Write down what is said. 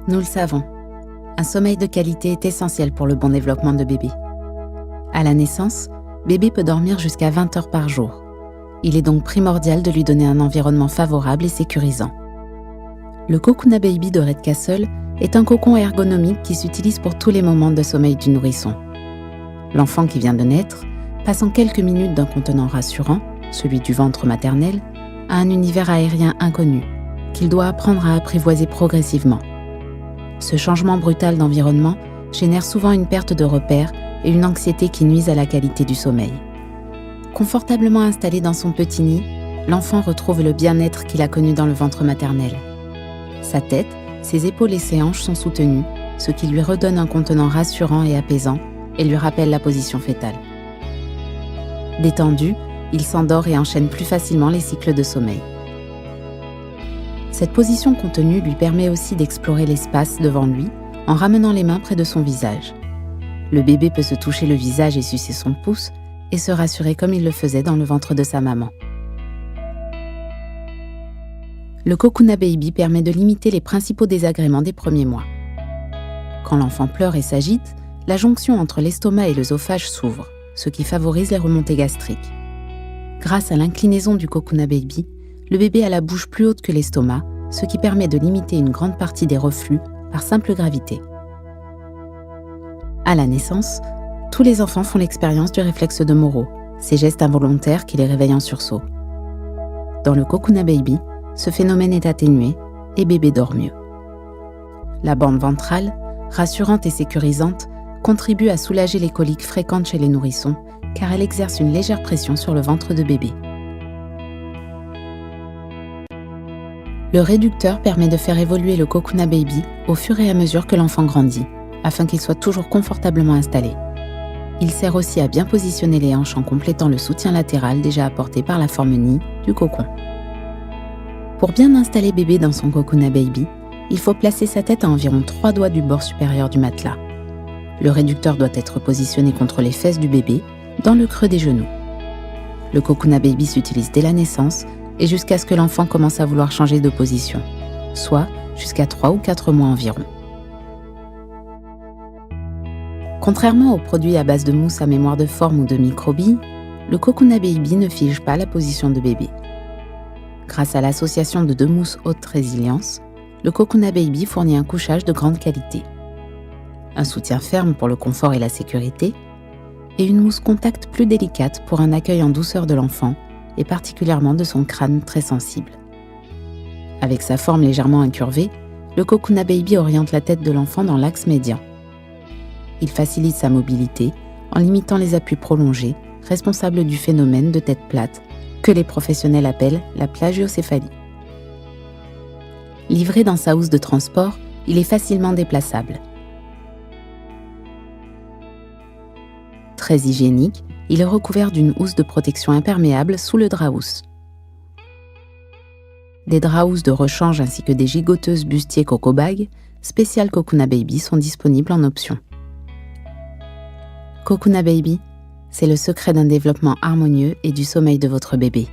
Nous le savons, un sommeil de qualité est essentiel pour le bon développement de bébé. À la naissance, bébé peut dormir jusqu'à 20 heures par jour. Il est donc primordial de lui donner un environnement favorable et sécurisant. Le Cocoona Baby de Redcastle est un cocon ergonomique qui s'utilise pour tous les moments de sommeil du nourrisson. L'enfant qui vient de naître passe en quelques minutes d'un contenant rassurant, celui du ventre maternel, à un univers aérien inconnu, qu'il doit apprendre à apprivoiser progressivement. Ce changement brutal d'environnement génère souvent une perte de repères et une anxiété qui nuisent à la qualité du sommeil. Confortablement installé dans son petit nid, l'enfant retrouve le bien-être qu'il a connu dans le ventre maternel. Sa tête, ses épaules et ses hanches sont soutenues, ce qui lui redonne un contenant rassurant et apaisant et lui rappelle la position fœtale. Détendu, il s'endort et enchaîne plus facilement les cycles de sommeil. Cette position contenue lui permet aussi d'explorer l'espace devant lui en ramenant les mains près de son visage. Le bébé peut se toucher le visage et sucer son pouce et se rassurer comme il le faisait dans le ventre de sa maman. Le Cocoona Baby permet de limiter les principaux désagréments des premiers mois. Quand l'enfant pleure et s'agite, la jonction entre l'estomac et l'œsophage s'ouvre, ce qui favorise les remontées gastriques. Grâce à l'inclinaison du Cocoona Baby, le bébé a la bouche plus haute que l'estomac, ce qui permet de limiter une grande partie des reflux par simple gravité. À la naissance, tous les enfants font l'expérience du réflexe de Moro, ces gestes involontaires qui les réveillent en sursaut. Dans le Cocoona Baby, ce phénomène est atténué et bébé dort mieux. La bande ventrale, rassurante et sécurisante, contribue à soulager les coliques fréquentes chez les nourrissons car elle exerce une légère pression sur le ventre de bébé. Le réducteur permet de faire évoluer le Cocoona Baby au fur et à mesure que l'enfant grandit, afin qu'il soit toujours confortablement installé. Il sert aussi à bien positionner les hanches en complétant le soutien latéral déjà apporté par la forme nid du cocon. Pour bien installer bébé dans son Cocoona Baby, il faut placer sa tête à environ 3 doigts du bord supérieur du matelas. Le réducteur doit être positionné contre les fesses du bébé, dans le creux des genoux. Le Cocoona Baby s'utilise dès la naissance et jusqu'à ce que l'enfant commence à vouloir changer de position, soit jusqu'à 3 ou 4 mois environ. Contrairement aux produits à base de mousse à mémoire de forme ou de microbilles, le Cocoona Baby ne fige pas la position de bébé. Grâce à l'association de 2 mousses haute résilience, le Cocoona Baby fournit un couchage de grande qualité. Un soutien ferme pour le confort et la sécurité, et une mousse contact plus délicate pour un accueil en douceur de l'enfant, et particulièrement de son crâne très sensible. Avec sa forme légèrement incurvée, le Cocoona Baby oriente la tête de l'enfant dans l'axe médian. Il facilite sa mobilité en limitant les appuis prolongés, responsables du phénomène de tête plate, que les professionnels appellent la plagiocéphalie. Livré dans sa housse de transport, il est facilement déplaçable. Très hygiénique, il est recouvert d'une housse de protection imperméable sous le drap-housse. Des draps-housses de rechange ainsi que des gigoteuses bustier Coco Bag, spéciales Cocoona Baby, sont disponibles en option. Cocoona Baby, c'est le secret d'un développement harmonieux et du sommeil de votre bébé.